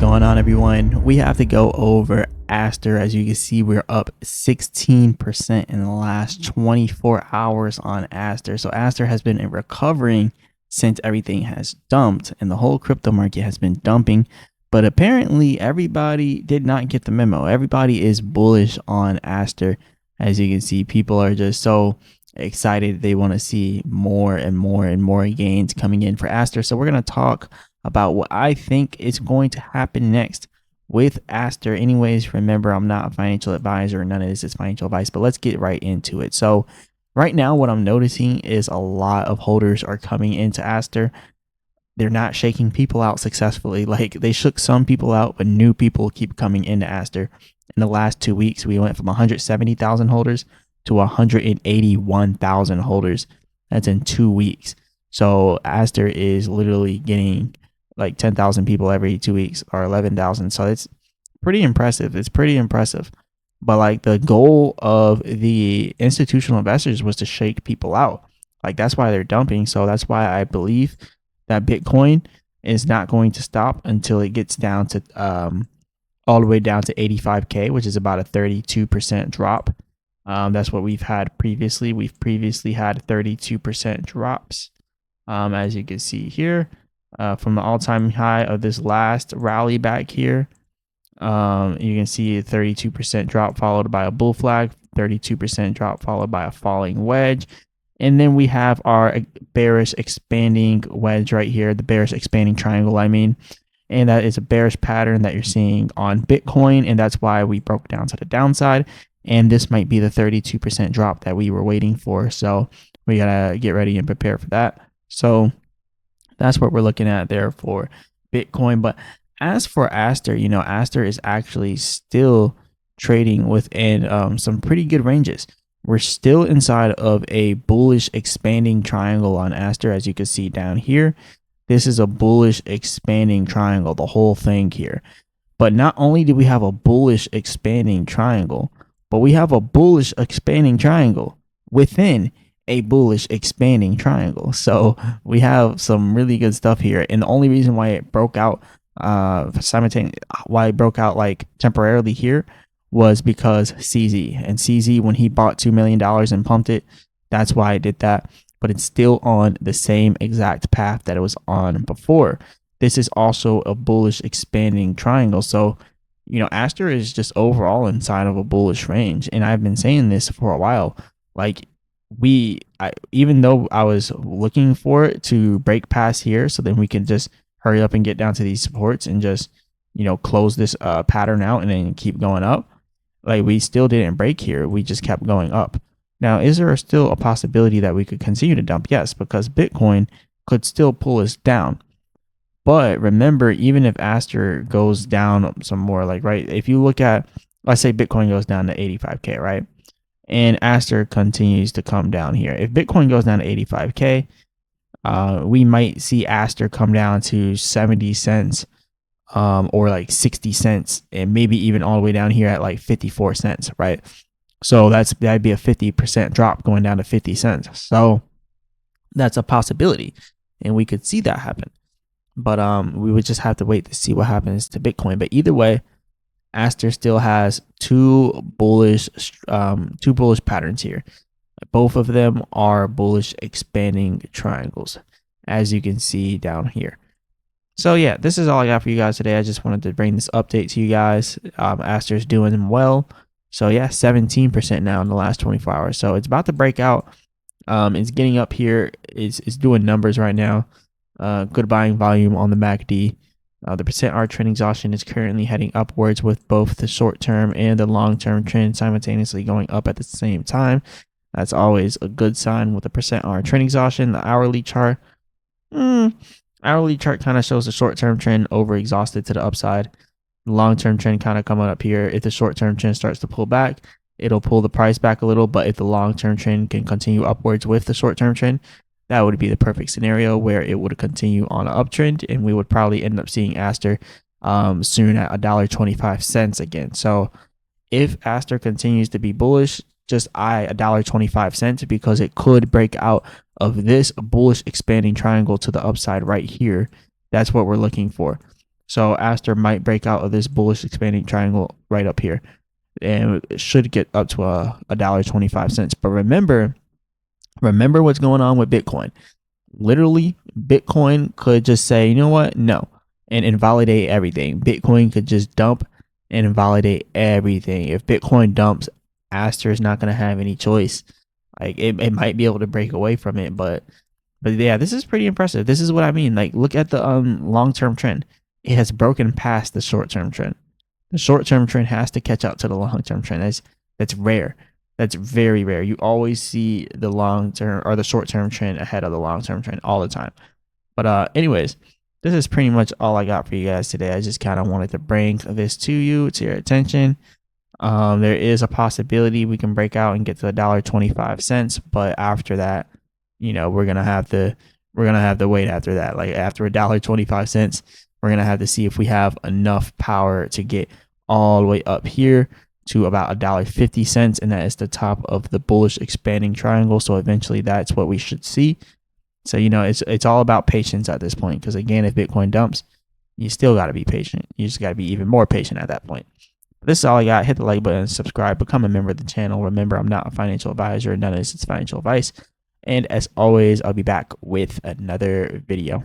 going on, everyone? We have to go over ASTER. As you can see, we're up 16% in the last 24 hours on ASTER. So ASTER has been recovering since everything has dumped and the whole crypto market has been dumping. But apparently everybody did not get the memo. Everybody is bullish on ASTER. As you can see, people are just so excited. They want to see more and more and more gains coming in for ASTER. So we're going to talk about what I think is going to happen next with ASTER. Anyways, remember, I'm not a financial advisor. None of this is financial advice, but let's get right into it. So right now, what I'm noticing is a lot of holders are coming into ASTER. They're not shaking people out successfully. Like, they shook some people out, but new people keep coming into ASTER. In the last 2 weeks, we went from 170,000 holders to 181,000 holders. That's in 2 weeks. So ASTER is literally getting like 10,000 people every 2 weeks, or 11,000. So it's pretty impressive. It's pretty impressive. But like, the goal of the institutional investors was to shake people out. Like, that's why they're dumping. So that's why I believe that Bitcoin is not going to stop until it gets down to all the way down to 85K, which is about a 32% drop. That's what we've had previously. We've previously had 32% drops, as you can see here. From the all-time high of this last rally back here, you can see a 32% drop followed by a bull flag, 32% drop followed by a falling wedge. And then we have our bearish expanding wedge right here, the bearish expanding triangle, I mean. And that is a bearish pattern that you're seeing on Bitcoin, and that's why we broke down to the downside. And this might be the 32% drop that we were waiting for. So we gotta get ready and prepare for that. So that's what we're looking at there for Bitcoin. But as for ASTER, you know, ASTER is actually still trading within some pretty good ranges. We're still inside of a bullish expanding triangle on ASTER, as you can see down here. This is a bullish expanding triangle, the whole thing here. But not only do we have a bullish expanding triangle, but we have a bullish expanding triangle within a bullish expanding triangle. So we have some really good stuff here. And the only reason why it broke out like temporarily here was because CZ. And CZ, when he bought $2 million and pumped it, that's why it did that. But it's still on the same exact path that it was on before. This is also a bullish expanding triangle. So, you know, ASTER is just overall inside of a bullish range. And I've been saying this for a while. Like, even though I was looking for it to break past here, so then we can just hurry up and get down to these supports and just, you know, close this pattern out and then keep going up. Like, we still didn't break here. We just kept going up. Now, is there still a possibility that we could continue to dump? Yes, because Bitcoin could still pull us down. But remember, even if ASTER goes down some more, like, right, if you look at, let's say Bitcoin goes down to 85K, right? And ASTER continues to come down here. If Bitcoin goes down to 85K, we might see ASTER come down to 70 cents or like 60 cents, and maybe even all the way down here at like 54 cents, right? So that'd be a 50% drop going down to 50 cents. So that's a possibility, and we could see that happen. But we would just have to wait to see what happens to Bitcoin. But either way, ASTER still has two bullish patterns here. Both of them are bullish expanding triangles, as you can see down here. So yeah, this is all I got for you guys today. I just wanted to bring this update to you guys. ASTER is doing well. So yeah, 17% now in the last 24 hours. So it's about to break out. It's getting up here. It's doing numbers right now. Good buying volume on the MACD. The percent R trend exhaustion is currently heading upwards, with both the short-term and the long-term trend simultaneously going up at the same time. That's always a good sign with the percent R trend exhaustion. The hourly chart kind of shows the short-term trend over-exhausted to the upside. The long-term trend kind of coming up here. If the short-term trend starts to pull back, it'll pull the price back a little. But if the long-term trend can continue upwards with the short-term trend, that would be the perfect scenario where it would continue on an uptrend, and we would probably end up seeing ASTER soon at $1.25 again. So if ASTER continues to be bullish, just eye $1.25 because it could break out of this bullish expanding triangle to the upside right here. That's what we're looking for. So Aster might break out of this bullish expanding triangle right up here, and it should get up to $1.25. But remember what's going on with Bitcoin. Literally, Bitcoin could just say, you know what, no, and invalidate everything. Bitcoin could just dump and invalidate everything. If Bitcoin dumps, Aster is not going to have any choice. Like it might be able to break away from it, but yeah, this is pretty impressive. This is what I mean. Like, look at the long-term trend. It has broken past the short-term trend. The short-term trend has to catch up to the long-term trend. That's rare. That's very rare. You always see the long-term or the short-term trend ahead of the long-term trend all the time. But anyways, this is pretty much all I got for you guys today. I just kind of wanted to bring this to your attention. There is a possibility we can break out and get to $1.25, but after that, we're gonna have to wait after that. Like after $1.25, we're gonna have to see if we have enough power to get all the way up here to about $1.50, and that is the top of the bullish expanding triangle. So eventually, that's what we should see. So it's all about patience at this point, because again, if Bitcoin dumps, you still got to be patient. You just got to be even more patient at that point. This is all I got. Hit the like button, subscribe, become a member of the channel. Remember, I'm not a financial advisor. None of this is financial advice. And as always, I'll be back with another video.